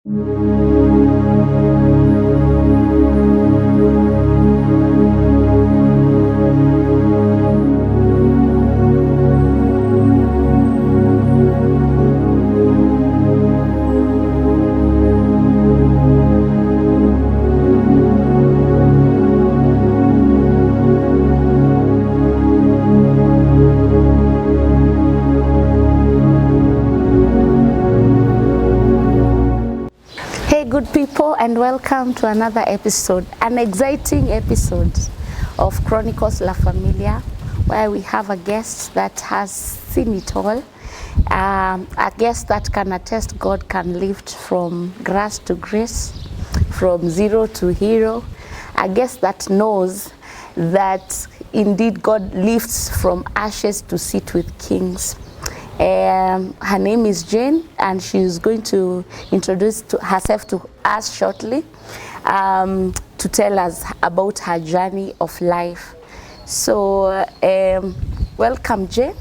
Good people, and welcome to another episode, an exciting episode of Chronicles la Familia, where we have a guest that has seen it all, a guest that can attest God can lift from grass to grace, from zero to hero, a guest that knows that indeed God lifts from ashes to sit with kings. Her name is Jane, and she's going to introduce herself to us shortly, to tell us about her journey of life. So welcome, Jane.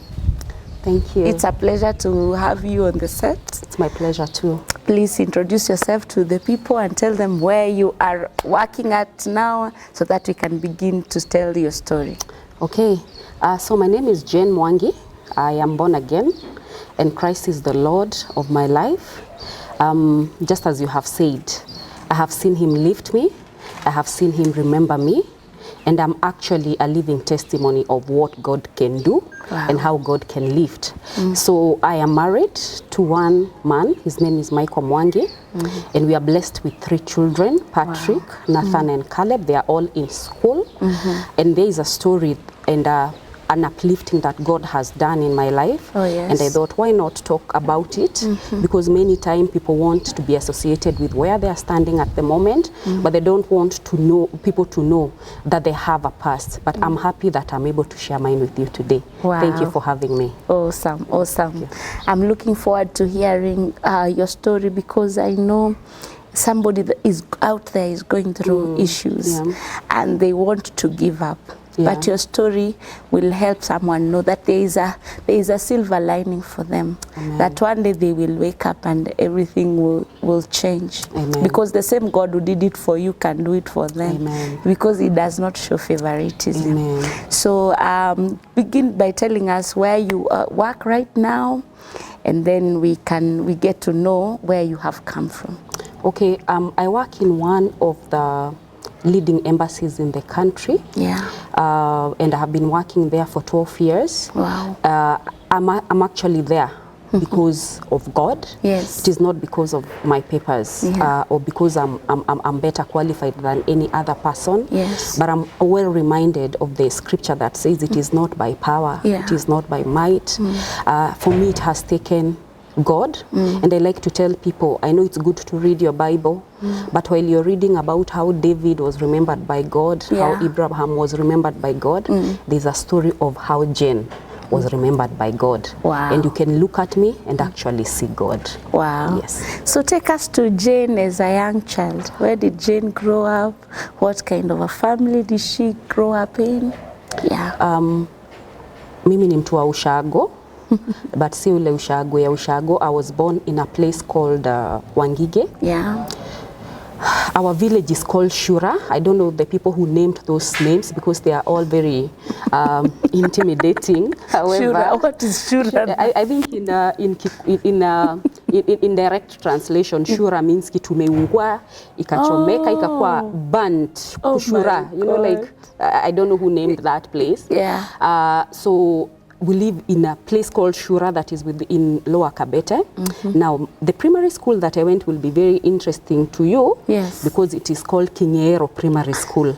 Thank you. It's a pleasure to have you on the set. It's my pleasure too. Please introduce yourself to the people and tell them where you are working at now, so that we can begin to tell your story. Okay, so my name is Jane Mwangi. I am born again, and Christ is the Lord of my life. Just as you have said, I have seen him lift me, I have seen him remember me, and I'm actually a living testimony of what God can do. Wow. And how God can lift. So I am married to one man. His name is Michael Mwangi, and we are blessed with 3 children, Patrick, Nathan, and Caleb. They are all in school, and there is a story and an uplifting that God has done in my life. Oh, yes. And I thought, why not talk about it? Because many times people want to be associated with where they are standing at the moment, but they don't want to know people to know that they have a past. But I'm happy that I'm able to share mine with you today. Wow. Thank you for having me. Awesome, awesome. I'm looking forward to hearing your story, because I know somebody that is out there is going through issues, and they want to give up. But your story will help someone know that there is a silver lining for them. Amen. That one day they will wake up and everything will change. Amen. Because the same God who did it for you can do it for them. Amen. Because he does not show favoritism. Amen. So begin by telling us where you work right now, and then we get to know where you have come from. Okay, I work in one of the leading embassies in the country. And I have been working there for 12 years. Wow. I'm actually there because of God. Yes. It is not because of my papers or because I'm better qualified than any other person. Yes. But I'm well reminded of the scripture that says it is not by power, it is not by might. For me, it has taken God, and I like to tell people, I know it's good to read your Bible, but while you're reading about how David was remembered by God, how Abraham was remembered by God, there's a story of how Jane was remembered by God. Wow. And you can look at me and actually see God. Wow. Yes. So take us to Jane as a young child. Where did Jane grow up? What kind of a family did she grow up in? Mimi ni mtu wa ushago. But si ule ushago ya ushago. I was born in a place called Wangige. Yeah. Our village is called Shura. I don't know the people who named those names because they are all very intimidating. However, Shura. What is Shura? I think in direct translation, Shura means kitumeungwa, ikachomeka, ikakuwa burnt. Kushura. You know, like I don't know who named that place. Yeah. So we live in a place called Shura that is in Lower Kabete. Now, the primary school that I went will be very interesting to you. Yes. Because it is called Kingero Primary School.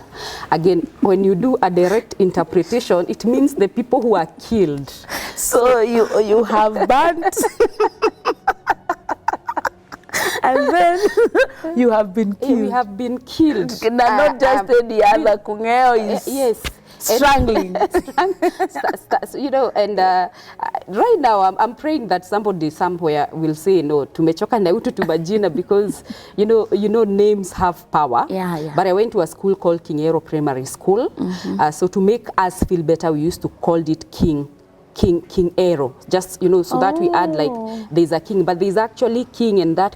Again, when you do a direct interpretation, it means the people who are killed. So you have burnt. And then you have been killed. We have been killed. Not just any other Kungeo is... yes. Strangling. You know, and right now I'm praying that somebody somewhere will say, no, tumechoka na utu tubajina, because you know names have power. Yeah. But I went to a school called Kingero Primary School. So to make us feel better, we used to call it King King Ero, just so that we add like there's a king, but there's actually king and that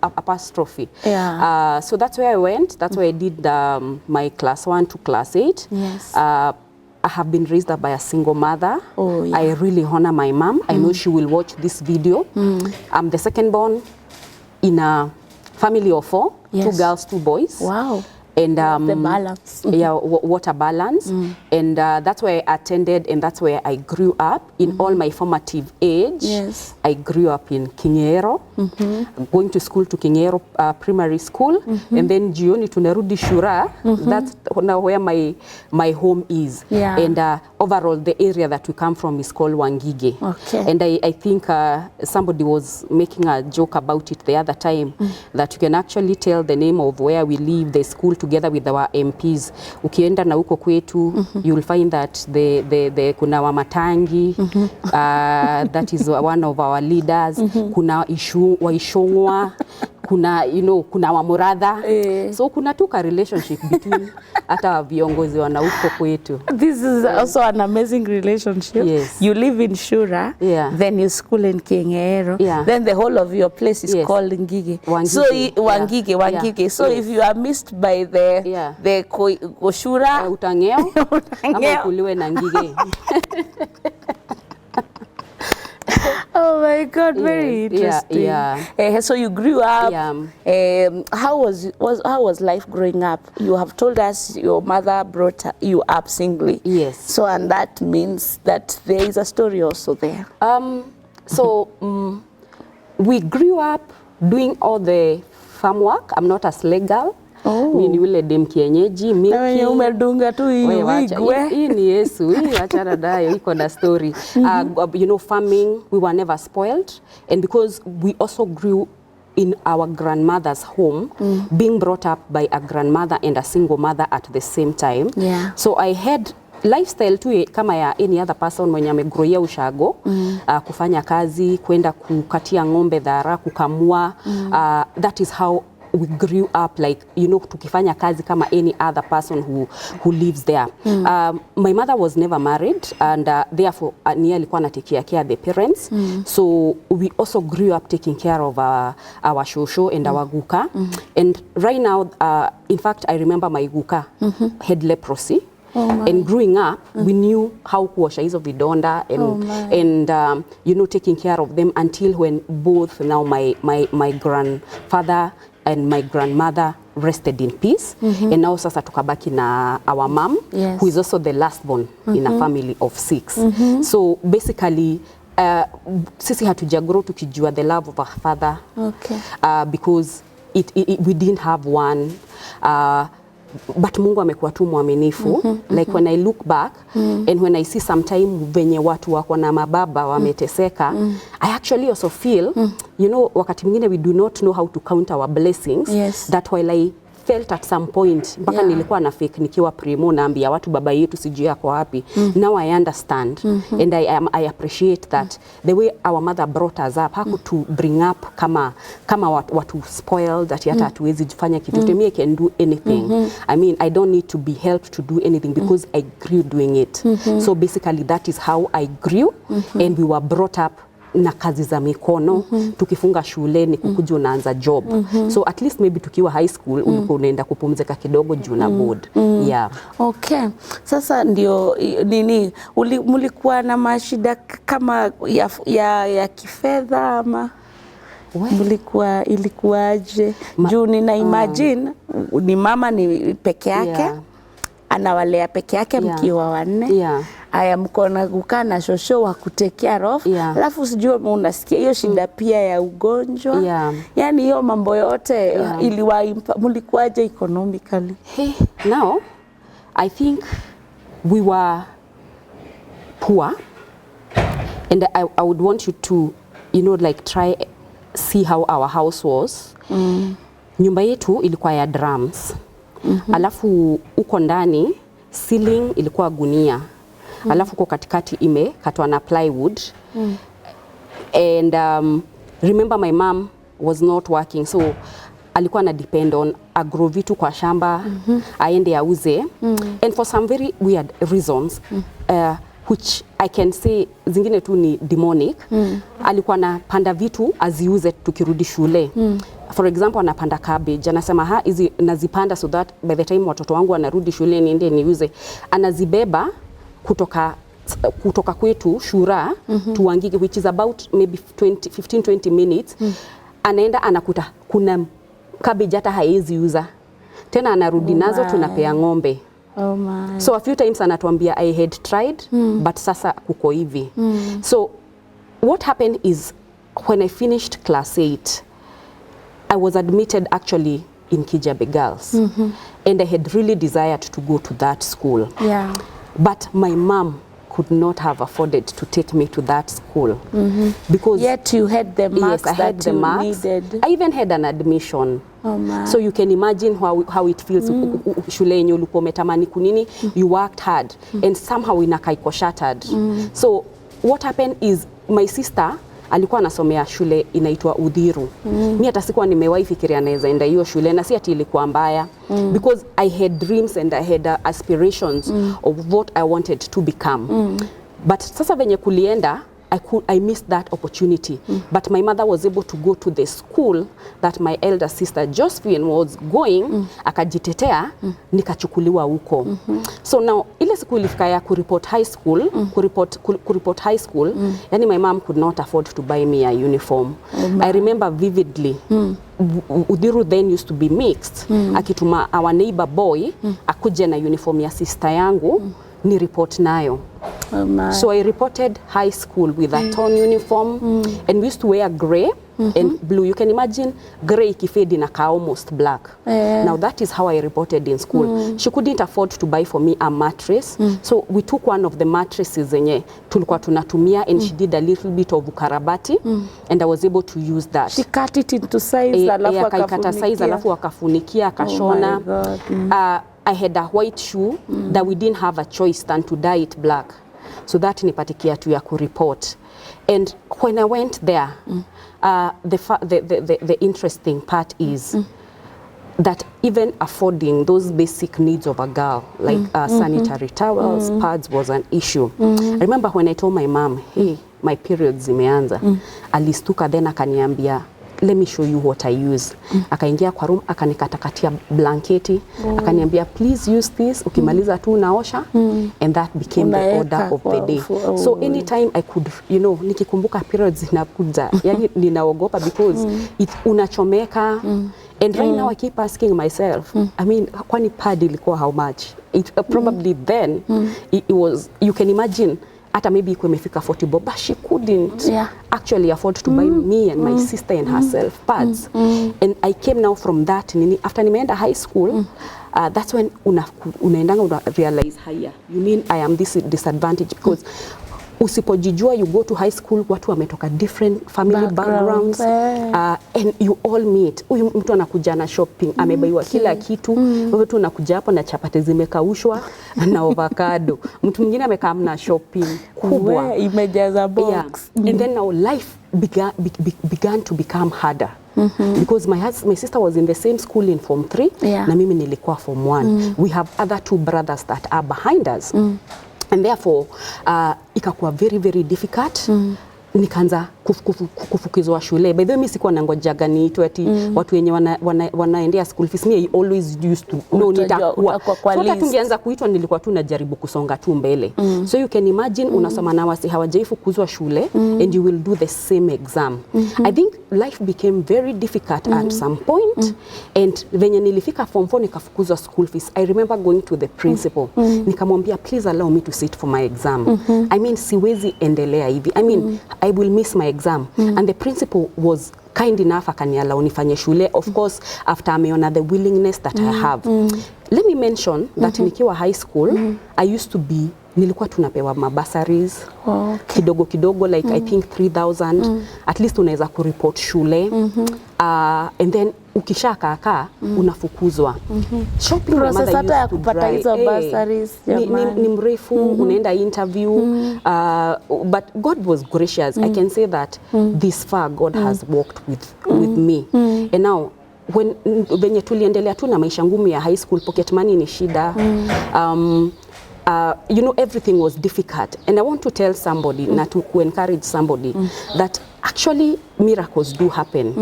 apostrophe. Yeah. So that's where I went. That's where I did my class 1 to class 8. Yes. I have been raised up by a single mother. Oh, yeah. I really honor my mom. I know she will watch this video. I'm the second born in a family of 4, yes. 2 girls, 2 boys. Wow. And the balance. Yeah, what a balance. And that's where I attended, and that's where I grew up in all my formative age. Yes. I grew up in Kingero, going to school to Kingero primary school, and then jioni tunarudi Shura. That's now where my home is. Yeah. And overall, the area that we come from is called Wangige. Okay. And I think somebody was making a joke about it the other time, that you can actually tell the name of where we live, the school, together with our MPs. Ukienda na huko kwetu, you'll find that the kuna Wamatangi, that is one of our leaders. Kuna Waishongwa, kuna kuna Wamuradha. So kuna tuka relationship between hata viongozi wana huko kwetu. This is also an amazing relationship. Yes. You live in Shura, then you school in Kingero, then the whole of your place is called Ngige. Wangige. So Wangige. Yeah. So if you are missed by the Koshura, utangeo ama kuliwe na Ngige. Oh my God, very interesting. Yeah. So you grew up. How was life growing up? You have told us your mother brought you up singly. Yes. So and that means that there is a story also there. We grew up doing all the farm work. I'm not as legal. Mimi yule dem kienyeji milki. Umedunga tu wigwe. Hii ni Yesu. Hii achana nayo, iko na story. Farming, we were never spoiled, and because we also grew in our grandmother's home, being brought up by a grandmother and a single mother at the same time. Yeah. So I had lifestyle tu kama ya any other person mwenye amegrowia ushago, kufanya kazi, kwenda kukatia ng'ombe dhara, kukamua. That is how we grew up, like tukifanya kazi kama any other person who lives there. My mother was never married, and therefore niye alikuwa anatekea care the parents. So we also grew up taking care of our shosho and our guka. And right now, in fact, I remember my guka had leprosy. And growing up, we knew how kuosha hizo vidonda and taking care of them until when both now my grandfather and my grandmother rested in peace. And now sasa tukabaki na our mom, who is also the last born in a family of 6. So basically, sisi hatujagrow tukijua the love of our father, because we didn't have one. But Mungu amekuwa tu mwaminifu. Like when I look back and when I see sometime venye watu wako na mababa wameteseka, I actually also feel, wakati mwingine we do not know how to count our blessings. That while I felt at some point, mpaka nilikuwa na fake nikiwa primo naambia watu baba yetu sijui yako wapi. Now I understand, and I appreciate that the way our mother brought us up, haku to bring up kama watu spoiled, that yata hatuwezi jifanya kitu. To me, I can do anything. I mean, I don't need to be helped to do anything because I grew doing it. So basically that is how I grew, and we were brought up na kazi za mikono, tukifunga shuleni kukuja unaanza job. So at least maybe tukiwa high school ulikuwa unaenda kupumzika kidogo juu na board. Okay. Sasa ndio nini mulikuwa na mashida kama ya kifedha ama ilikuwaje? Juu nina imagine ni mama ni peke yake, anawalea peke yake mkiwa wanne. Aya mkona kukaa na shosho wa kutekea rof. Alafu sijua unasikia hiyo shida pia ya ugonjwa. Yani hiyo mambo yote mulikuwaje economically? Now, I think we were poor, and I would want you to, try see how our house was. Nyumba yetu ilikuwa ya drums. Alafu uko ndani ceiling ilikuwa gunia. Alafu kwa katikati imekatwa na plywood. And remember my mom was not working, so alikuwa na depend on agro vitu kwa shamba, aende auze. And for some very weird reasons, which I can say zingine tu ni demonic. Alikuwa anapanda vitu aziuze tukirudi shule. For example, anapanda cabbage, anasema hizi nazipanda so that by the time watoto wangu wanarudi shule niende niuze. Anazibeba kutoka kwetu Shura to Wangige, which is about maybe 15-20 minutes. Anaenda anakuta kuna cabbage hata haezi uza. Tena anarudi nazo tunapea ng'ombe. Oh my. So a few times anatuambia I had tried but sasa kuko hivi. So what happened is when I finished class 8, I was admitted actually in Kijabe Girls. And I had really desired to go to that school. Yeah. But my mom could not have afforded to take me to that school. Because yet you had the marks, yes, I had that the you marks. needed. I even had an admission. Oh my. So you can imagine how it feels. Shule yenye ulikuwa umetamani kunini, you worked hard and somehow inakaiko shattered. So what happened is my sister alikuwa anasomea shule inaitwa Udhiru. Mimi hata sikuwa nimewahi fikiria naweza enda hiyo shule, na si ati ilikuwa mbaya, because I had dreams and I had aspirations of what I wanted to become. But sasa venye kulienda, I missed that opportunity. But my mother was able to go to the school that my elder sister Josephine was going, akajitetea, nikachukuliwa huko. So now ile siku ilifika ya kureport high school, kureport high school, yani my mom could not afford to buy me a uniform. I remember vividly. Udhiru then used to be mixed. Akituma our neighbor boy akuje na uniform ya sister yangu ni report nayo. Oh my. So I reported high school with a torn uniform, and we used to wear grey and blue. You can imagine grey ikifade inakaa almost black. Now that is how I reported in school. She couldn't afford to buy for me a mattress, so we took one of the mattresses zenye tulikuwa tunatumia, and she did a little bit of ukarabati, and I was able to use that. She cut it into size, alafu akaikata size, alafu akafunikia, akashona. Oh my God. I had a white shoe that we didn't have a choice than to dye it black. So that nipatikia tu ya kureport. And when I went there, the interesting part is that even affording those basic needs of a girl, like sanitary towels, pads, was an issue. I remember when I told my mom, hey, my periods zimeanza, alistuka then akaniambia, let me show you what I use. Akaingia kwa room, akanikatakatia blanketi, akaniambia, please use this, ukimaliza tu naosha, and that became the order of the day. So anytime I could, you know, nikikumbuka periods zinakuja, yani ninaogopa because unachomeka. And right now I keep asking myself, I mean, kwani pad ilikuwa how much? Probably then, it was, you can imagine, hata maybe ikuwa imefika 40 bob, but she couldn't actually afford to buy me and my sister and herself pads. And I came now from that, after nimeenda high school, that's when unaendanga una realize higher. You mean I am this disadvantage because usipojijua, you go to high school, watu wametoka different family backgrounds, and you all meet. Huyu mtu anakuja na shopping, amebaiwa kila kitu, wewe tu unakuja hapo na chapati zimekaushwa na avocado. Mtu mwingine amekaa na shopping kubwa, imejaza box. And then now life began to become harder. Because my sister was in the same school in Form 3, na mimi nilikuwa Form 1. We have other 2 brothers that are behind us. And therefore, ikakuwa very, very difficult. Nikaanza kufukizwa shule. By the way, mimi sikuwa nangojaga niitwe ati watu wenye wanaendea school fees. Me I always used to know nitakuwa. So tungeanza kuitwa, nilikuwa tu najaribu kusonga tu mbele. So you can imagine unasoma na wasi hawajaifukuzwa shule, and you will do the same exam. I think life became very difficult at some point, and venye nilifika Form 4 nikafukuzwa school fees. I remember going to the principal. Nikamwambia, please allow me to sit for my exam. I mean, siwezi endelea hivi. I mean, I will miss my exam. And the principal was kind enough akaniallow nifanye shule, of course after ameona the willingness that I have. Let me mention that nikiwa high school, I used to be, nilikuwa tunapewa mabasaries kidogo kidogo, like I think 3,000 at least unaweza kureport shule. And then ukisha kaka unafukuzwa. Shopping process hata ya kupata hizo bursaries ni mrefu, unaenda interview, but God was gracious. I can say that this far God has walked with me. And now when venye tuliendelea tu na maisha ngumu ya high school, pocket money ni shida. you know, everything was difficult. And I want to tell somebody, not to encourage somebody, that actually miracles do happen.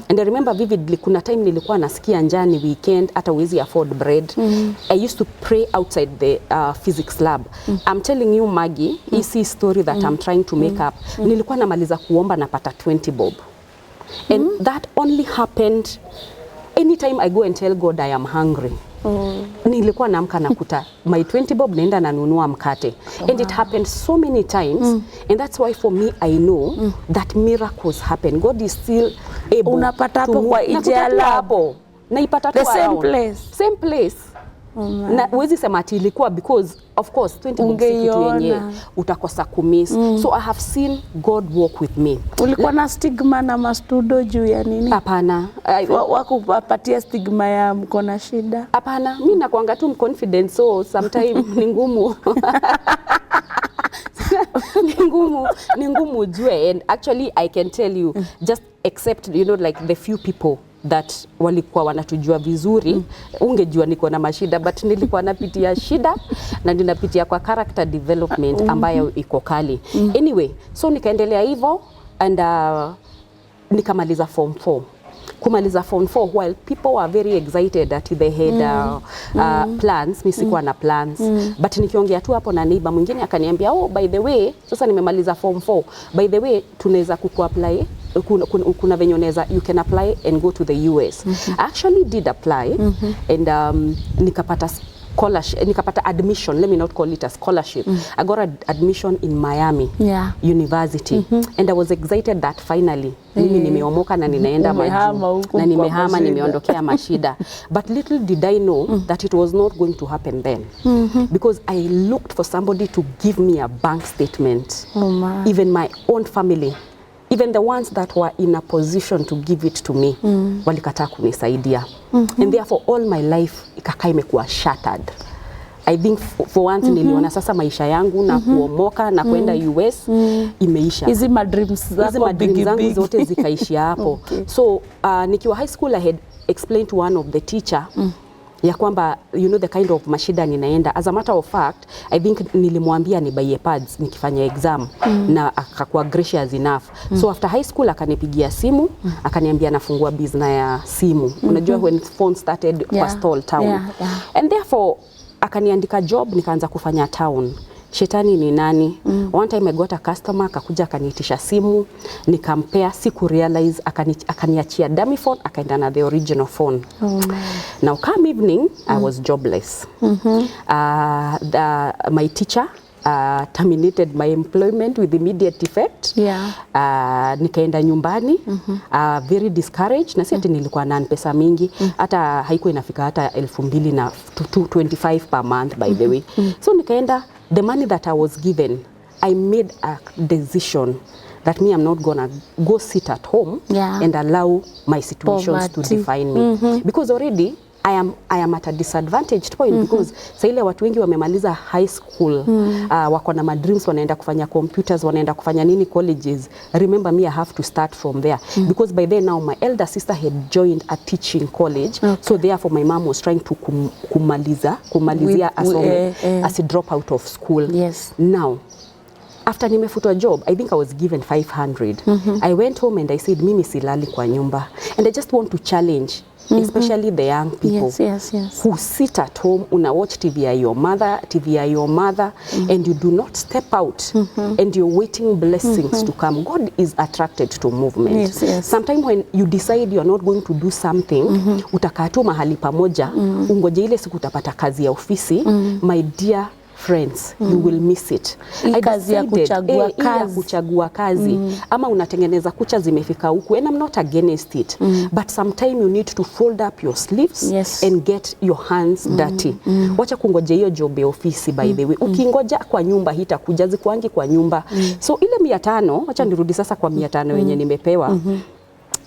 And I remember vividly, kuna time nilikuwa nasikia njaa ni weekend, hata huwezi afford bread. I used to pray outside the physics lab. I'm telling you, Maggie, easy story that I'm trying to make up. Nilikuwa namaliza kuomba napata 20 bob. And that only happened anytime I go and tell God I am hungry. Nilikuwa naamka nakuta my 20 bob naenda nanunua mkate. And it happened so many times. And that's why for me I know that miracles happen. God is still able. Unapata hapo kwa ijala. Naipata tu same place. Same place. Na huwezi sema ati ilikuwa because of course 20 bob si kitu yenye utakosa kumiss. So I have seen God walk with me. Ulikuwa na stigma na mastudo juu ya nini? Hapana. Wakupatia stigma ya mko na shida? Hapana, mimi nakuanga tu confident, so sometimes ni ngumu. ni ngumu jue. And actually I can tell you, just except, you know, like the few people that walikuwa wanatujua vizuri, ungejua niko na mashida, but nilikuwa napitia shida na ninapitia kwa character development ambayo iko kali. Anyway, so nikaendelea hivyo and nikamaliza form 4. Kumaliza form 4 while people were very excited that they had plans, mimi sikuwa na plans. But nikiongea tu hapo na neighbor mwingine akaniambia, oh by the way, sasa nimemaliza form 4. By the way, tunaweza kuapply, kuna venye unaweza, you can apply and go to the US. I actually did apply and nikapata scholarship, nikapata admission, let me not call it a scholarship. I got an admission in Miami University. And I was excited that finally mimi nimeomoka na ninaenda majuu na nimehama, nimeondokea mashida. But little did I know that it was not going to happen then. Because I looked for somebody to give me a bank statement. Even my own family, even the ones that were in a position to give it to me, walikataa kunisaidia. And therefore all my life ikakaa imekuwa shattered. I think for once niliona sasa maisha yangu na kuomoka na kwenda US imeisha. Hizi madreams zangu zote zikaishia hapo. So nikiwa high school I had explained to one of the teacher ya kwamba, you know, the kind of mashida ninaenda. As a matter of fact, I think nilimwambia nibaie pads nikifanya exam na akakuwa gracious enough. So after high school akanipigia simu, akaniambia nafungua business ya simu. Unajua when phone started kwa stall town. And therefore akaniandika job, nikaanza kufanya town. Shetani ni nani? One time I got a customer, akakuja akaniitisha simu, nikampea, siku realize, akaniachia dummy phone, akaenda na the original phone. Now come evening, I was jobless. My teacher terminated my employment with immediate effect. Nikaenda nyumbani, very discouraged, na si ati nilikuwa na pesa mingi, hata haikuwa inafika hata 2,000 na 25 per month by the way. So nikaenda, the money that I was given, I made a decision that me, I'm not gonna go sit at home and allow my situations to define me. Because already I am at a disadvantaged point because sa ile watu wengi wamemaliza high school, wako na dreams, wanaenda kufanya computers, wanaenda kufanya nini colleges. Remember me, I have to start from there because by then now my elder sister had joined a teaching college. So therefore my mom was trying to kumalizia as a drop out of school. Now after nimefutwa job, I think I was given 500. I went home and I said, mimi silali kwa nyumba. And I just want to challenge especially the young people who sit at home, una watch TV ya your mother, and you do not step out and you're waiting blessings to come. God is attracted to movement. Sometimes when you decide you're not going to do something, utakaa tu mahali pamoja, ungoje ile siku utapata kazi ya ofisi, my dear friends, you will miss it. Kazi ya kuchagua kazi. Ama unatengeneza kucha zimefika huku, and I'm not against it. But sometimes you need to fold up your sleeves and get your hands dirty. Wacha kungoja hiyo job ya ofisi by the way. Ukingoja kwa nyumba hitakuja, zikuangi kwa nyumba. So ile 500, wacha nirudi sasa kwa 500 yenye nimepewa.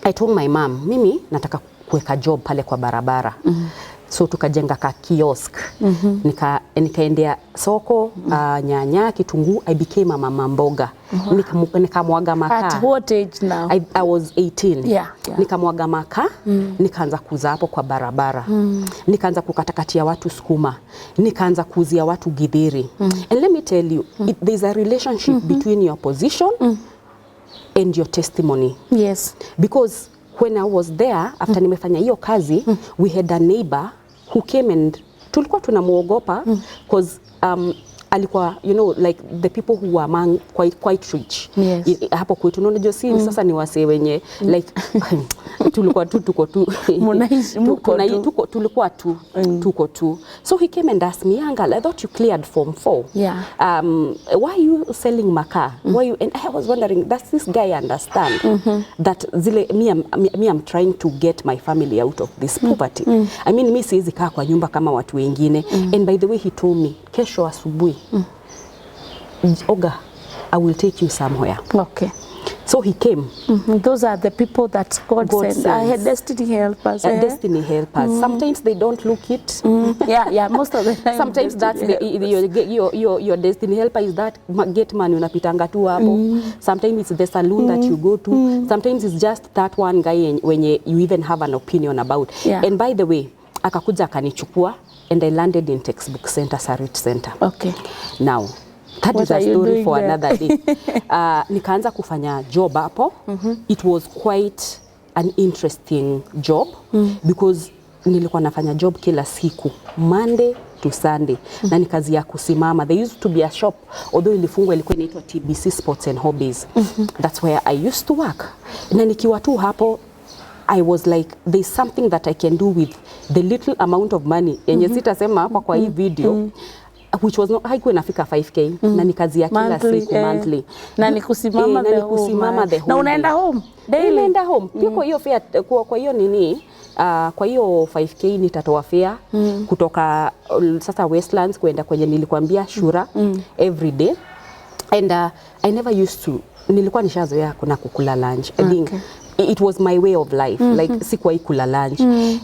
I told my mom, mimi nataka kuweka job pale kwa barabara. So tukajenga ka kiosk. Nikaendea soko, nyanya, kitunguu, I became a mama mboga. Nikamwaga makaa. At what age now? I was 18. Nikamwaga makaa, nikaanza kuuza hapo kwa barabara. Nikaanza kukatakatia watu sukuma. Nikaanza kuuzia watu githeri. And let me tell you, there's a relationship between your position and your testimony. Yes. Because when I was there, after nimefanya hiyo kazi, we had a neighbor who came and tulikuwa tunamuogopa because alikuwa, you know, like the people who were among quite rich. Yes. Hapo kwetu unajua si sasa ni wasee wenye like tulikuwa tuko tu tulikuwa tuko tu. So he came and asked me, "Uncle, I thought you cleared form 4. Yeah. Why are you selling makaa? Why you?" And I was wondering, does this guy understand that zile me I'm trying to get my family out of this poverty? I mean, mi siwezi kaa kwa nyumba kama watu wengine. And by the way, he told me, kesho asubuhi Oga, I will take you somewhere. Okay. So he came. Those are the people that God sent. I had destiny helpers. Destiny helpers. Sometimes they don't look it. Yeah, most of the time. Sometimes that's your destiny helper is that gate man unapitanga tu hapo. Sometimes it's the saloon that you go to. Sometimes it's just that one guy when you even have an opinion about. Yeah. And by the way, akakuja akanichukua and I landed in textbook center, Sarit Center. Okay. Now, that What is a story for another day. Nikaanza kufanya job hapo. It was quite an interesting job because nilikuwa nafanya job kila siku, Monday to Sunday. Na ni kazi ya kusimama. There used to be a shop, although ilifungwa, ilikuwa inaitwa TBC Sports and Hobbies. That's where I used to work. Na nikiwa tu hapo, I was like, there's something that I can do with the little amount of money. Yenye sitasema hapa kwa hii video. Which was not, haikuwa inafika 5K. Na ni kazi ya kila siku monthly. Na ni kusimama the whole. Na unaenda home daily? Unaenda home. Pia kwa hiyo fare, kwa hiyo nini, kwa hiyo 5K nitatoa fare kutoka sasa Westlands kwenda kwenye nilikwambia Shura every day. And I never used to, nilikuwa nishazoea kuna kukula lunch. I think it was my way of life. Like sikuwahi kula lunch.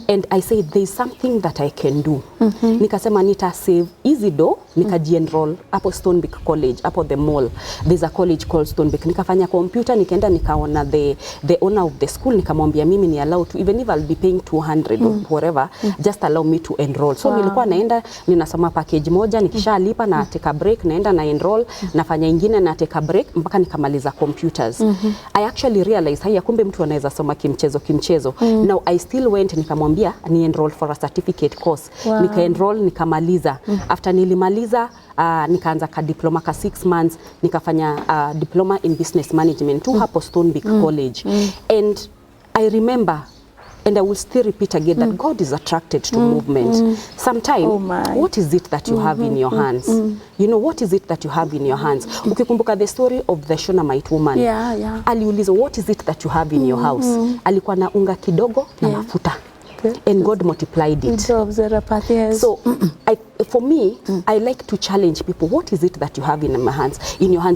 And I said there's something that I can do. Nikasema nita save easy do, nikaji-enroll hapo Stonebeek College, hapo the mall. There's a college called Stonebeek. Nikafanya computer, nikaenda nikaona the owner of the school, nikamwambia mimi ni allowed to, even if I'll be paying 200 or whatever, just allow me to enroll. So nilikuwa naenda, ninasoma package moja, nikishalipa na take a break, naenda na enroll, nafanya ingine na take a break, mpaka nikamaliza computers. I actually realized, haya kumbe mtu anaweza soma kimchezo. Now I still went, nikamwambia ni enroll for a certificate course. Nika enroll, nikamaliza. After nilimaliza, nikaanza ka diploma ka 6 months, nikafanya diploma in business management to hapo Stonebeek College. And I remember, and I will still repeat again, that God is attracted to movement. Sometimes, what is it that you have in your hands? You know, what is it that you have in your hands? Ukikumbuka the story of the Shunammite woman. Aliuliza, what is it that you have in your house? Alikuwa na unga kidogo na mafuta. And God multiplied it. So, for me, I like to challenge people. What is it that you have in your hands?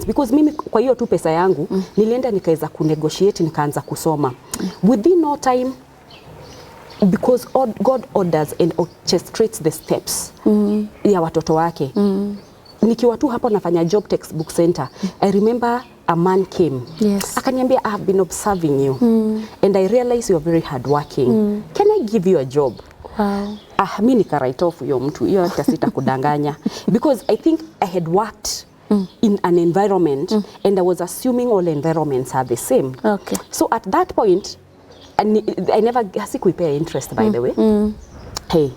Because mimi kwa hiyo tu pesa yangu, nilienda nikaweza kunegotiate, nikaanza kusoma. Within no time, because God orders and orchestrates the steps ya watoto wake. Nikiwa tu hapo nafanya job textbook center, I remember a man came. Akaniambia, I have been observing you and I realize you are very hardworking. Can I give you a job? Wow. Mimi nika write off huyo mtu, hiyo hata sitakudanganya. Because I think I had worked in an environment and I was assuming all environments are the same. Okay. So at that point, I never sikuipea interest, by the way. Hey,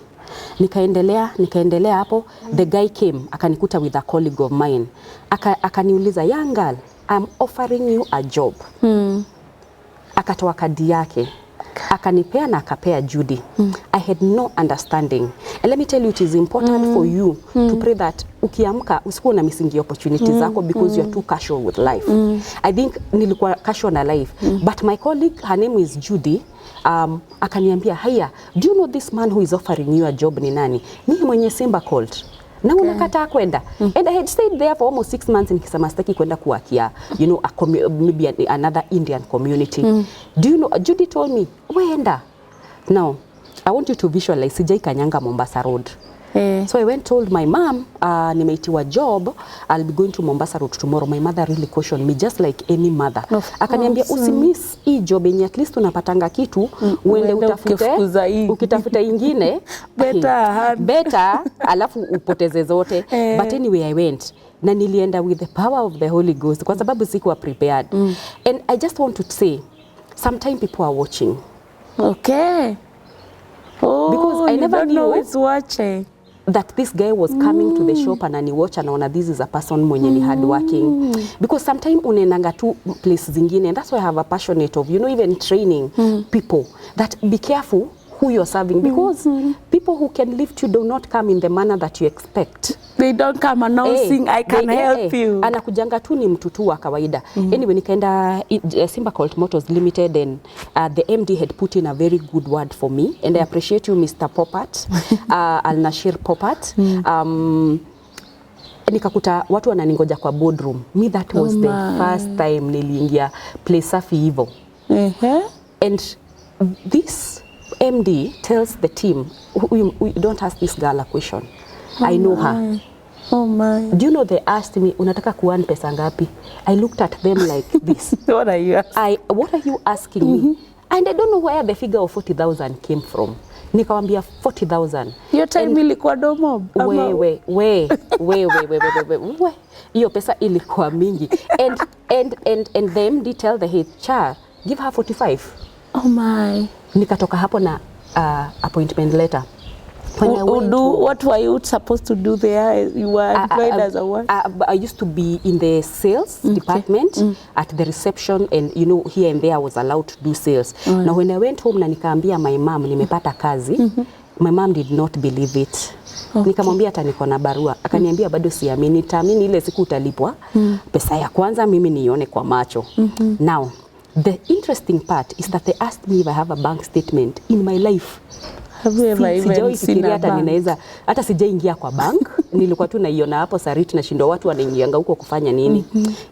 nikaendelea hapo. The guy came, akanikuta with a colleague of mine. Akaniuliza, young girl, I'm offering you a job. Akatoa kadi yake, akanipea na akapea Judy. I had no understanding. And let me tell you, it is important for you to pray that ukiamka usikuwa na missing opportunities zako because you are too casual with life. I think nilikuwa casual na life. But my colleague, her name is Judy, akaniambia, haya, do you know this man who is offering you a job ni nani? Ni mwenye Simba called. Na unakataa kwenda. And I had stayed there for almost 6 months nikisema sitaki kwenda kuwakia, you know, maybe another Indian community. Do you know, Judy told me, weenda. Now, I want you to visualize, sijai kanyanga Mombasa Road. So I went told my mom, nimeitiwa job, I'll be going to Mombasa road tomorrow. My mother really cautioned me just like any mother. Akaniambia usimiss hii job yenye at least unapatanga kitu, uende utafute, ukitafuta ingine, better, alafu upoteze zote. But anyway, I went. Na nilienda with the power of the Holy Ghost kwa sababu sikuwa prepared. And I just want to say, sometimes people are watching. Okay. Oh, because I never knew it's watching. That this guy was coming to the shop and ani watch anaona this is a person mwenye ni hard working. Because sometimes unaendanga tu place zingine, and that's why I have a passionate of, you know, even training people that be careful who you're serving, because people who can lift you do not come in the manner that you expect. They don't come announcing, I can help you. Anakujanga tu ni mtu tu wa kawaida. Anyway, nikaenda Simba Colt Motors Limited, and the MD had put in a very good word for me, and I appreciate you, Mr. Popat, Al-Nashir Popat. Nikakuta watu wananingoja kwa boardroom. Me, that was the first time niliingia place safi hivyo. And this MD tells the team, we don't ask this girl a question. I know her. Oh my. Do you know they asked me, unataka kuwan pesa ngapi? I looked at them like this. What are you asking? What are you asking me? And I don't know where the figure of 40,000 came from. Nikawambia 40,000. Your time ilikuwa domo. We. Iyo pesa ilikuwa mingi. And the MD tell the HR, give her 45. Oh my. Nikatoka hapo na appointment letter. What were you supposed to do there? You were employed as a what? I used to be in the sales department at the reception, and you know, here and there I was allowed to do sales. Now when I went home na nikaambia my mom nimepata kazi, my mom did not believe it. Nikamwambia hata niko na barua. Akaniambia bado siamini, nitaamini ile siku utalipwa pesa ya kwanza mimi nione kwa macho. Now the interesting part is that they asked me if I have a bank statement in my life. Have you ever even seen a bank? Ninaweza hata sijaingia kwa bank. Nilikuwa tu naiona hapo Sariti na shindo watu wanaingianga huko kufanya nini.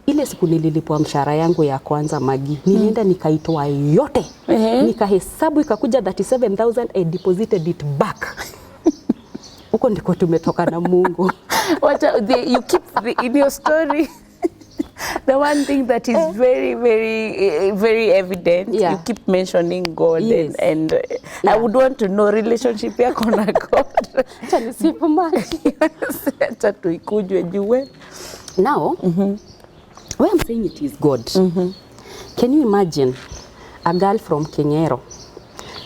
Ile siku nililipwa mshahara yangu ya kwanza Magi, nilienda nikaitoa yote. Nikahesabu ikakuja 37,000, I deposited it back. Huko ndiko tumetoka na Mungu. You keep in your story. The one thing that is very evident, you keep mentioning God, and I would want to know relationship yako na God. Now, why I'm saying it is God. Can you imagine a girl from Kenyero,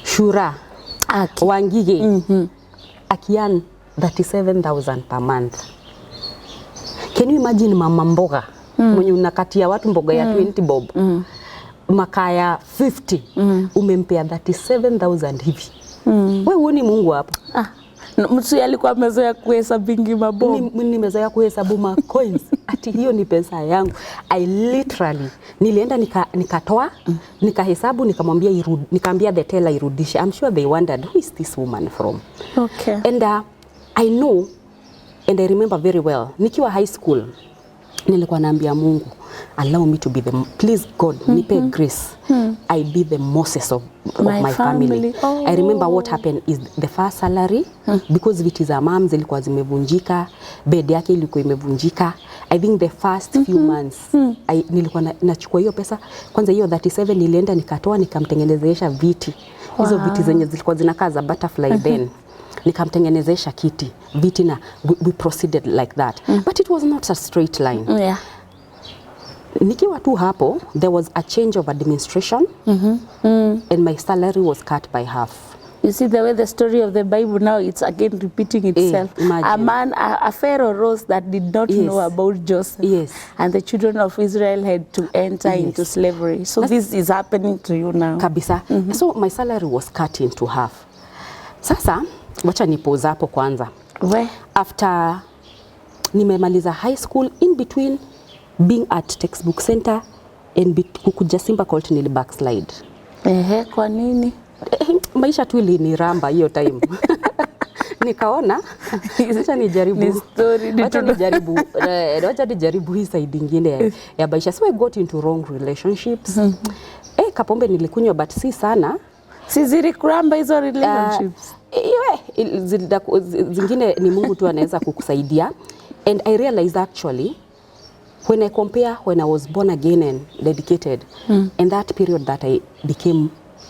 Shura, Wangige, akian 37,000 per month? Can you imagine mama mboga? Mwenye unakatia watu mboga ya 20 bob, makaya 50, umempea 37,000 hivi. Wewe uoni Mungu hapo? Mtu alikuwa amezoea kuhesabu mabob. Mimi nimezoea kuhesabu ma coins. Ati hiyo ni pesa yangu. I literally nilienda nikatoa, nikahesabu, nikamwambia irudi, nikaambia the teller irudishe. I'm sure they wondered who is this woman from. Okay. And I know, and I remember very well, nikiwa high school, nilikuwa naambia Mungu, allow me to be the, please God, nipe grace. I be the Moses of my family. I remember what happened is the first salary, because viti za mom zilikuwa zimevunjika, bed yake ilikuwa imevunjika. I think the first few months, nilikuwa nachukua hiyo pesa, kwanza hiyo 37 nilienda nikatoa nikamtengenezesha viti. Hizo viti zenye zilikuwa zinakaa za butterfly then. Nikamtengenezesha kiti, viti, na we proceeded like that. But it was not a straight line. Nikiwa tu hapo, there was a change of administration, and my salary was cut by half. You see the way the story of the Bible now, it's again repeating itself. A Pharaoh rose that did not know about Joseph. And the children of Israel had to enter into slavery. So this is happening to you now. Kabisa. So my salary was cut into half. Sasa, wacha nipoza hapo kwanza. After nimemaliza high school, in between being at textbook center and kukuja Simba Colt nili backslide. Kwa nini? Maisha tu iliniramba hiyo time. Nikaona acha nijaribu. Acha nijaribu hii side nyingine ya maisha. So I got into wrong relationships. Kapombe nilikunywa but si sana. Siziri kuramba hizo relationships. Zingine ni Mungu tu anaweza kukusaidia. And I realized actually when I compare when I was born again and dedicated and that period that I became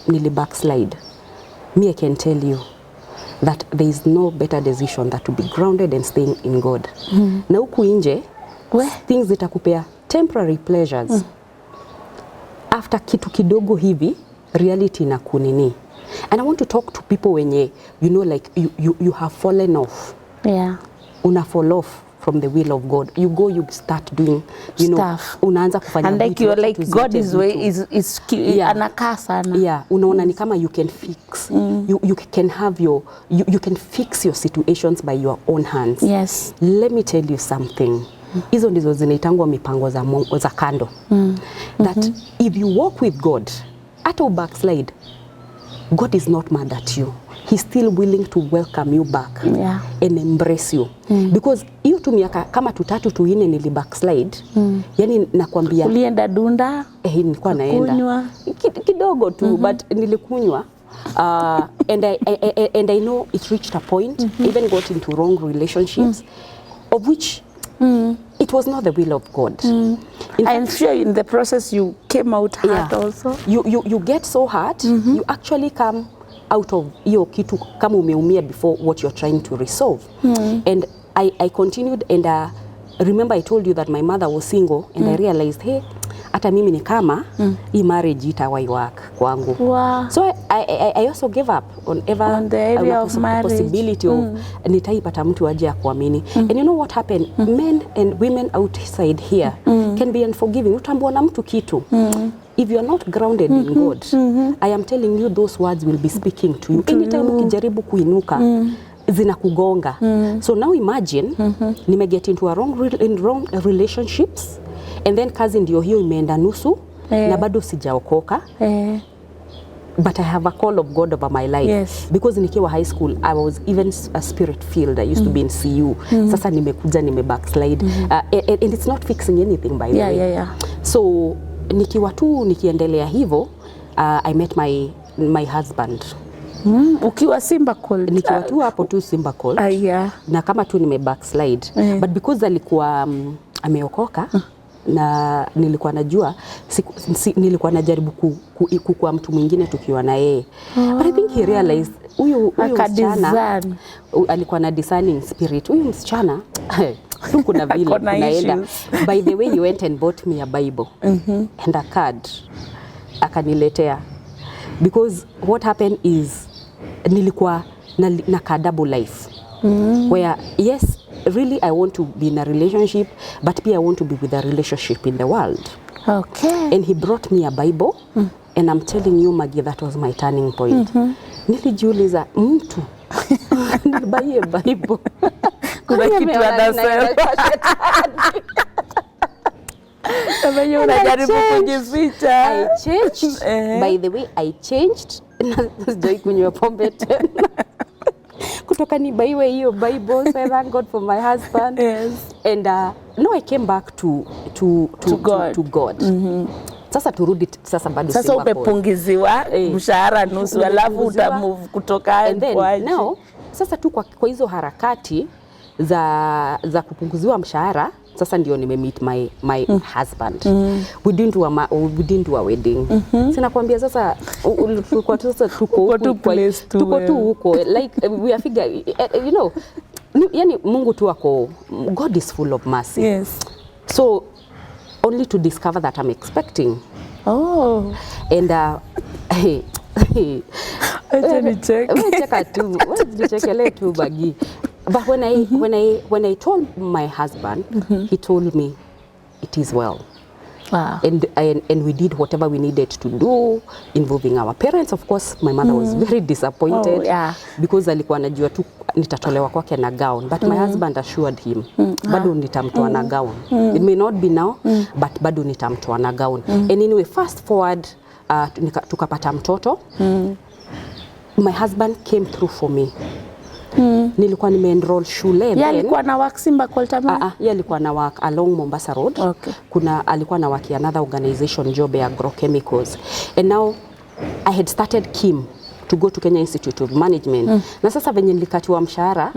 nearly backslide, me I can tell you that there is no better decision than to be grounded and staying in God. Na huku nje things zitakupea temporary pleasures. After kitu kidogo hivi reality na kunini. And I want to talk to people when you know like you have fallen off. Yeah. Una fall off from the will of God. You go, you start doing, you stuff. Know, unaanza kufanya and like you're like God is yeah. Anakaa sana. Yeah, unaona ni kama you can fix. You can have you can fix your situations by your own hands. Yes. Let me tell you something. Hizo ndizo zinaitangwa mipango za kando. That if you walk with God, hata backslide, God is not mad at you. He's still willing to welcome you back and embrace you. Because hiyo tu miaka kama 3 to 4 nili backslide. Yani nakwambia ulienda dunda? Nilikuwa naenda kidogo tu but nilikunywa. And I know it reached a point, even got into wrong relationships of which it was not the will of God. I'm sure in the process you came out hurt also. You get so hurt, you actually come out of hiyo kitu kama umeumia before what you're trying to resolve. And I continued and remember I told you that my mother was single and I realized hey hata mimi ni kama hii marriage itawai work kwangu. So I also gave up on the area of possibility of nitaipata mtu aje akuamini. And you know what happened? Men and women outside here can be unforgiving. Utambua na mtu kitu. If you are not grounded in God, I am telling you those words will be speaking to you. Anytime ukijaribu kuinuka zinakugonga. So now imagine nime get into a wrong relationships and then kazi ndio hiyo imeenda nusu na bado sijaokoka. But I have a call of God over my life. Yes. Because nikiwa high school, I was even a spirit filled. I used to be in CU. Sasa nimekuja backslide. And it's not fixing anything by the way. Yeah. So nikiwa tu nikiendelea hivyo, I met my husband. Ukiwa Simba Cold. Nikiwa tu hapo tu Simba Cold. Na kama tu backslide. But because alikuwa ameokoka, na nilikuwa najua nilikuwa najaribu kukua mtu mwingine tukiwa na yeye. But I think he realized huyu msichana alikuwa na discerning spirit. Huyu msichana tu kuna vile naenda. By the way, he went and bought me a Bible and a card akaniletea. Because what happened is nilikuwa na double life. Where yes, really I want to be in a relationship, but I want to be with a relationship in the world. Okay. And he brought me a Bible, and I'm telling you, Maggie, that was my turning point. Nilijiuliza mtu nibaie Bible. Kuna kitu anasema. I changed. By the way, I changed. Sijai kunywa pombe tena. Kutoka nibaiwe hiyo Bible, so I thank God for my husband. Yes. And now I came back to God. Sasa turudi sasa bado sasa umepungiziwa mshahara nusu alafu utamove kutoka kwaje. Now sasa tu kwa hizo harakati za kupunguziwa mshahara sasa ndio meet my husband. We didn't do a wedding. Sina kuambia sasa tulikuwa sasa tuko tu huko like we are figure you know yani Mungu tu ako, God is full of mercy. Yes. So only to discover that I'm expecting. Oh. And check tu bagi. But when I told my husband, he told me it is well. Wow. And we did whatever we needed to do involving our parents. Of course, my mother was very disappointed because alikuwa anajua tu nitatolewa kwake na gown. But my husband assured him, bado nitamtoa na gown. It may not be now, but bado nitamtoa na gown. And anyway, fast forward, tukapata mtoto. My husband came through for me. Nilikuwa nime-enroll shule. Alikuwa na work Simba Cold ama? Alikuwa na work along Mombasa Road. Okay. Alikuwa na work another organization, Job Agrochemicals. And now I had started Kim to go to Kenya Institute of Management. Na sasa venye nilikatiwa mshahara,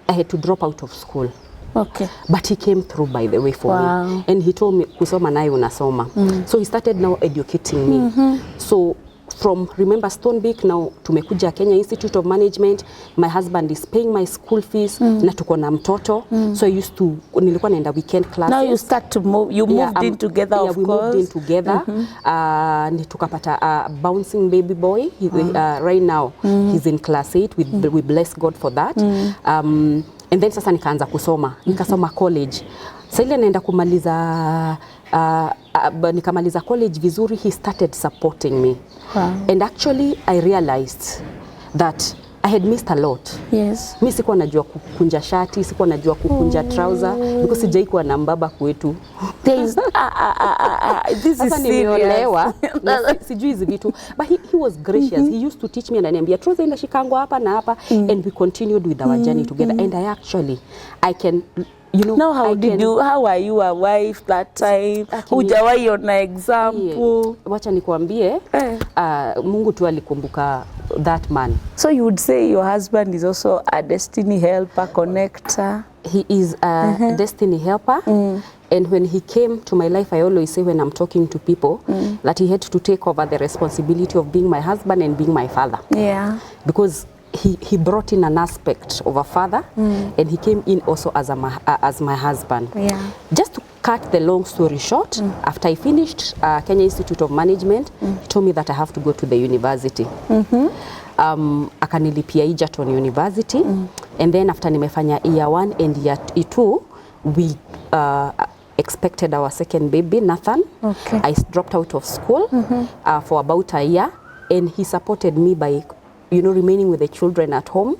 I had to drop out of school. Okay. But he came through, by the way, for me. And he told me, kusoma naye unasoma. So he started now educating me. So from, remember, Stonebeek, now tumekuja Kenya Institute of Management. My husband is paying my school fees. Na tuko na mtoto. So I used to, nilikuwa naenda weekend classes. Now you start to move, you moved in together, of course. Yeah, we moved in together. Tukapata a bouncing baby boy. He, right now, he's in class 8. We bless God for that. And then sasa nikaanza kusoma. Nikasoma college. Sasa ile naenda kumaliza nikamaliza college vizuri, he started supporting me. And actually I realized that I had missed a lot. Yes. Mimi sikuwa najua kukunja shati, sikuwa najua kukunja trouser because sijaikuwa na mbaba kwetu. This is nimeolewa. Sijui hizi vitu. But he was gracious. He used to teach me and ananiambia trouser inashikangwa hapa na hapa, and we continued with our journey together. And I can, you know, now how are you a wife that time? Hujawahi ona example. Wacha nikwambie, Mungu tu alikumbuka that man. So you would say your husband is also a destiny helper, connector? He is a destiny helper. And when he came to my life, I always say when I'm talking to people that he had to take over the responsibility of being my husband and being my father. Yeah. Because he brought in an aspect of a father, and he came in also as my husband. Yeah. Just to cut the long story short, after I finished Kenya Institute of Management, he told me that I have to go to the university. Akanilipia Egerton University, and then after nimefanya year 1 and year 2, we expected our second baby, Nathan. Okay. I dropped out of school for about a year, and he supported me by, you know, remaining with the children at home.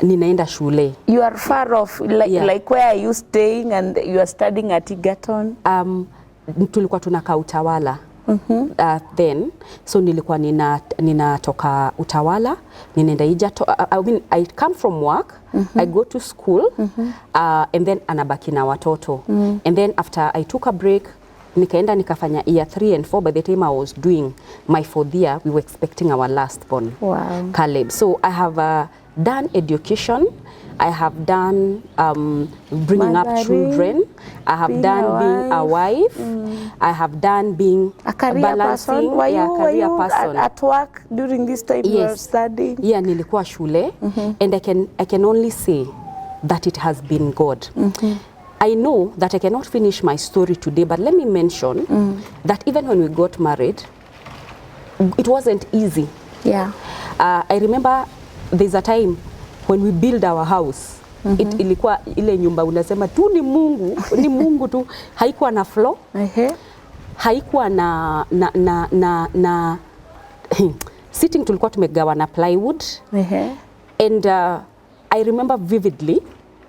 Ninaenda shule. You are far off, like where are you staying and you are studying at Egerton? Tulikuwa tunakaa Utawala. Then, so nilikuwa ninatoka Utawala, ninaenda Egerton. I mean, I come from work, I go to school, and then anabaki na watoto. And then after I took a break, nikaenda nikafanya year 3 and 4. By the time I was doing my 4th year, we were expecting our last born, Caleb. So I have done education, I have done bringing up children, I have done being a wife, I have done being a career balancing, person. Were you at work during this time you were studying? Yeah, nilikuwa shule, and I can only say that it has been God. I know that I cannot finish my story today, but let me mention that even when we got married, it wasn't easy. Yeah. I remember there's a time when we build our house. Ilikuwa ile nyumba unasema tu ni Mungu tu. Haikuwa na floor. Haikuwa na sitting, tulikuwa tumegawa na plywood. And I remember vividly,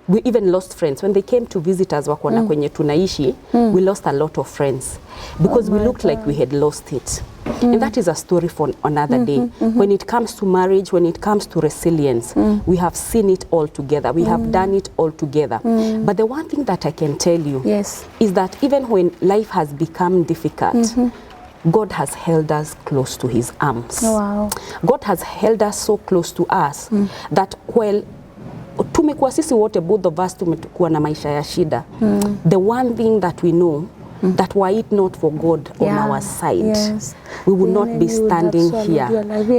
we even lost friends when they came to visit us wakona kwenye tunaishi. We lost a lot of friends because we looked like we had lost it. And that is a story for another day. When it comes to marriage, when it comes to resilience, we have seen it all together. We have done it all together. But the one thing that I can tell you is that even when life has become difficult, God has held us close to his arms. Wow. God has held us so close to us that while tumekuwa sisi wote, both of us tumekuwa na maisha ya shida, the one thing that we know, that were it not for God on our side, we would not be standing here.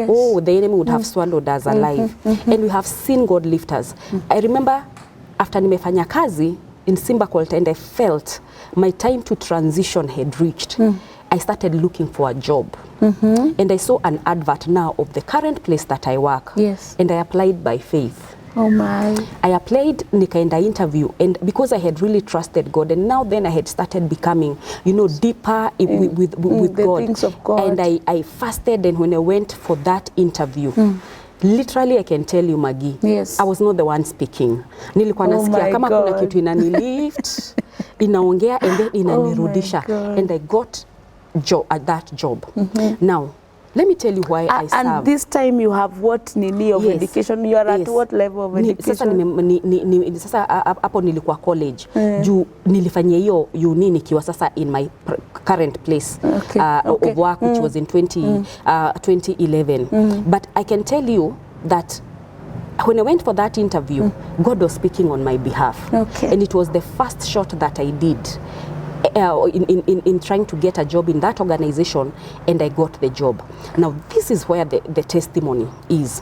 Oh, the enemy would have swallowed us alive. And we have seen God lift us. I remember after nimefanya kazi in Simba Colt, and I felt my time to transition had reached. I started looking for a job. And I saw an advert now of the current place that I work. And I applied by faith. Oh my. I applied, nikaenda interview, and because I had really trusted God, and now then I had started becoming, you know, deeper with the God. Things of God. And I fasted, and when I went for that interview, literally I can tell you, Maggie, I was not the one speaking. Nilikuwa nasikia kama kuna kitu inanilift, inaongea, and then inanirudisha. And I got that job. Now, let me tell you why I serve. And this time you have what nini of Yes. education? You are at what level of education? Sasa hapo nilikuwa college. Juu nilifanyia hiyo uni nikiwa sasa in my current place of work, which was in 2011. But I can tell you that when I went for that interview, God was speaking on my behalf. And it was the first shot that I did in trying to get a job in that organization, and I got the job. Now, this is where the testimony is.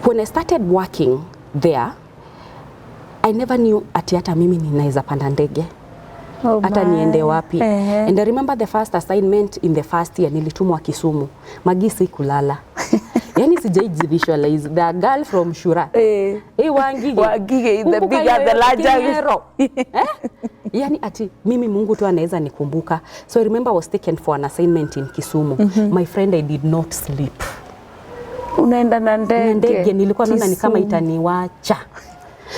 When I started working there, I never knew ati hata mimi ninaweza panda ndege. Hata niende wapi. And I remember the first assignment in the first year, nilitumwa Kisumu. Magisi kulala. Yani sijaiji visualize the girl from Shura. Wangige, the bigger the larger. Yani ati mimi Mungu tu anaweza nikumbuka. So I remember I was taken for an assignment in Kisumu. My friend, I did not sleep. Unaenda na ndege. Nilikuwa naona ni kama itaniwacha.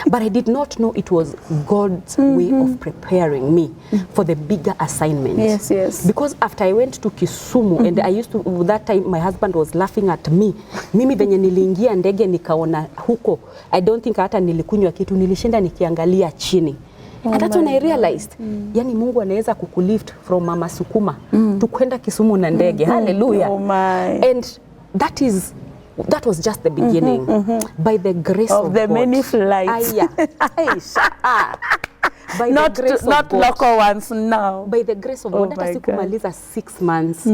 But I did not know it was God's way of preparing me for the bigger assignment. Yes, yes. Because after I went to Kisumu, and I used to, that time my husband was laughing at me. Mimi venye niliingia ndege nikaona huko, I don't think hata nilikunywa kitu, nilishinda nikiangalia chini. And that's when I realized, yani Mungu anaweza kukulift from Mama Sukuma to kwenda Kisumu na ndege. Hallelujah. Oh my. And that was just the beginning. By the grace of the God. many flights. By not the grace not of God. local ones now. By the grace of God. Hata sikumaliza 6 months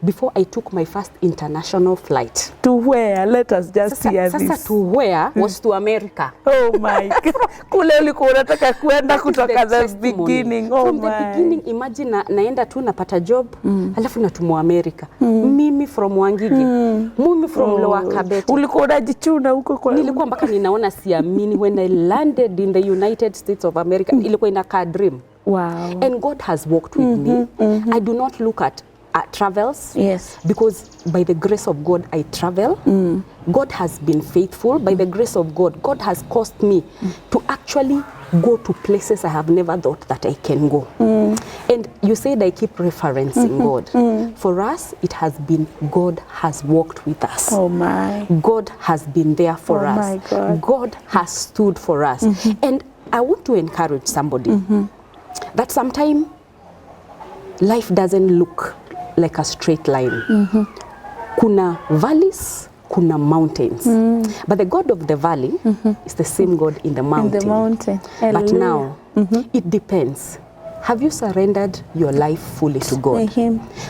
before I took my first international flight. To where? Let us just hear this. Sasa to where was to America. Oh my God. Kule ulikuwa unataka kuenda kutoka the beginning. Oh from the beginning, imagine naenda tu napata job, alafu natumwa America. Mimi from Wangige. Mimi from Lower Kabete. Ulikuwa unajichuna huko kwa. Nilikuwa mpaka ninaona siamini when I landed in the United States of America. Ilikuwa inakaa dream. Wow. And God has walked with me. I do not look at travels. Yes. Because by the grace of God, I travel. God has been faithful. By the grace of God, God has caused me to actually go to places I have never thought that I can go. And you said I keep referencing God. For us, it has been God has walked with us. Oh my. God has been there for us. My God. God has stood for us. And I want to encourage somebody that sometimes life doesn't look like a straight line. Kuna valleys, kuna mountains. But the God of the valley is the same God in the mountain. In the mountain. But now, it depends. Have you surrendered your life fully to God?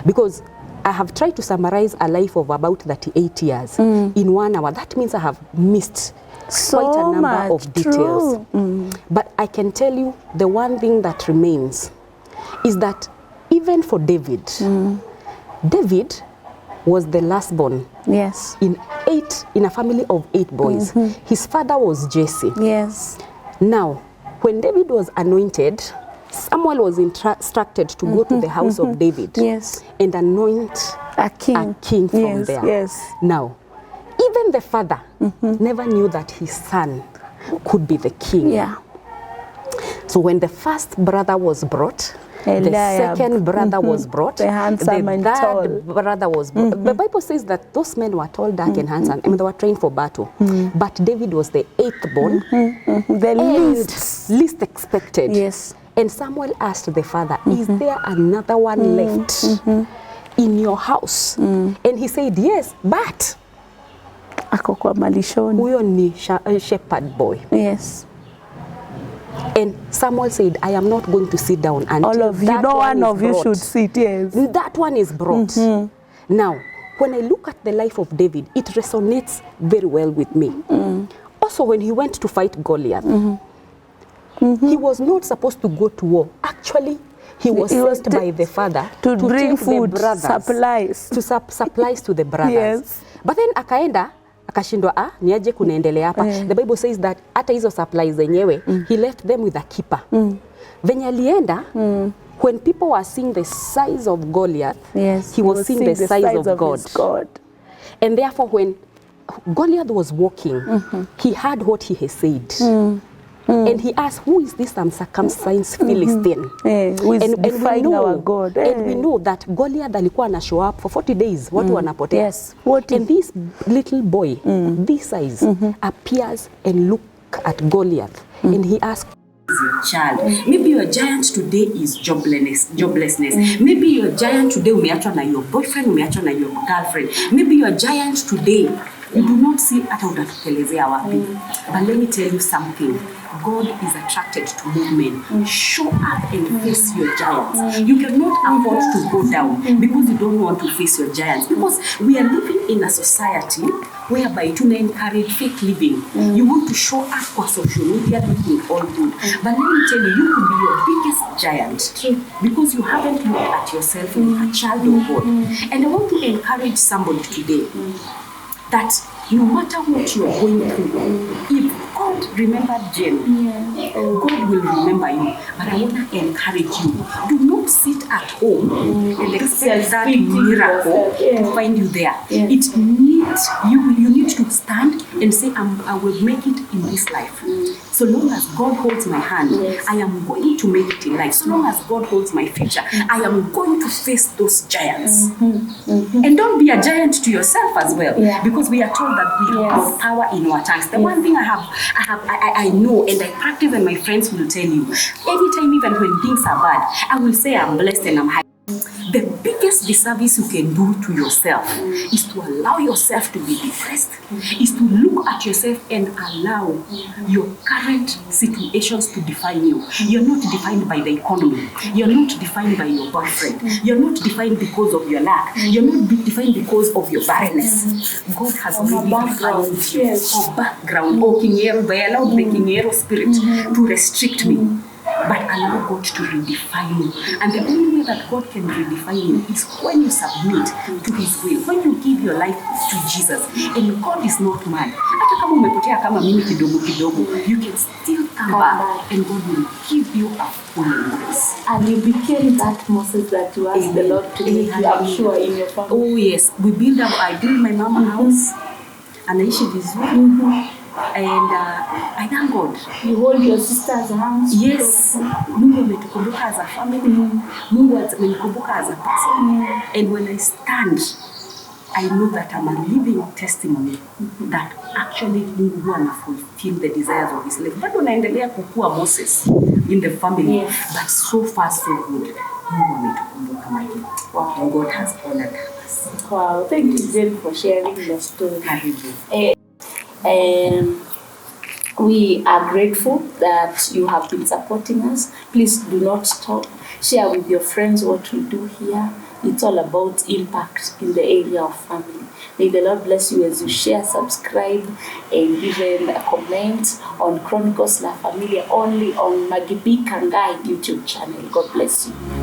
Because I have tried to summarize a life of about 38 years in 1 hour. That means I have missed quite a number of details. But I can tell you the one thing that remains is that even for David, David was the last born. Yes. In a family of 8 boys. His father was Jesse. Yes. Now, when David was anointed, Samuel was instructed to go to the house of David and anoint a king from there. Yes. Now, even the father never knew that his son could be the king. Yeah. So when the first brother was brought, the second brother was brought, the third brother was brought. The Bible says that those men were tall, dark, and handsome. I mean, they were trained for battle. But David was the 8th born, the least expected. Yes. And Samuel asked the father, is there another one left in your house? And he said, yes, but ako kwa malishoni. Huyo ni shepherd boy. Yes. And Samuel said, I am not going to sit down until all of you, no one of you should sit. Yes. That one is brought. Now, when I look at the life of David, it resonates very well with me. Also, when he went to fight Goliath, he was not supposed to go to war. Actually, he was sent by the father to bring food, supplies to the brothers. Yes. But then akaenda akashindwa niaje kunaendelea hapa. The Bible says that hata hizo supplies zenyewe he left them with a keeper. Venye alienda, when people were seeing the size of Goliath, he was seeing the size of God. And therefore when Goliath was walking, he heard what he had said. And he asked, who is this uncircumcised Philistine? Who is defying our God? And we know that Goliath alikuwa na show up for 40 days. Watu wanapotea. Yes. And this little boy, this size, appears and look at Goliath. And he asked, your child. Maybe your giant today is joblessness. Maybe your giant today umeachwa na your boyfriend, umeachwa na your girlfriend. Maybe your giant today, you do not see hata utatukelezea wapi. But let me tell you something. God is attracted to movement. Show up and face your giants. You cannot afford to go down because you don't want to face your giants. Because we are living in a society whereby to encourage fake living. You want to show up for social media looking all good. But let me tell you, you could be your biggest giant because you haven't looked at yourself as a child of God. And I want to encourage somebody today that no matter what you are going through, if God remembered Jen, God will remember you. But I want to encourage you. Do not sit at home and expect that miracle to find you there. It needs you need to stand and say, I will make it in this life. So long as God holds my hand, I am going to make it in life. So long as God holds my future, I am going to face those giants. And don't be a giant to yourself as well, because we are told that we have power in our tongues. The one thing I know and I practice, and my friends will tell you, anytime, even when things are bad, I will say I'm blessed and I'm happy. The biggest disservice you can do to yourself is to allow yourself to be depressed, is to look at yourself and allow your current situations to define you. You're not defined by the economy. You're not defined by your boyfriend. You're not defined because of your lack. You're not defined because of your barrenness. God has already defined you. Or background, or Kingero, by allowed the Kingero spirit to restrict me. But allow God to redefine you. And the only way that God can redefine you is when you submit to His will. When you give your life to Jesus. And God is not mad. Hata kama umepotea kama mimi kidogo kidogo, you can still come back and God will give you a full embrace. And you became that Moses that you asked the Lord to make you, I'm sure, in your family. Oh yes, I built my mama house. Anaishi vizuri. And I thank God. You hold your sister's hands. Yes. Mungu ametukumbuka as a family. Mungu amenikumbuka as a person. And when I stand, I know that I'm a living testimony that actually Mungu huwa na fulfill the desires of His life. Bado naendelea kukua Moses in the family. But so far so good. Mungu ametukumbuka mali. And God has honored us. Wow. Thank you, Jen, for sharing your story. We are grateful that you have been supporting us. Please do not stop. Share with your friends what we do here. It's all about impact in the area of family. May the Lord bless you as you share, subscribe, and even comment on Chronicles la Familia only on Maggie B. Kangai YouTube channel. God bless you.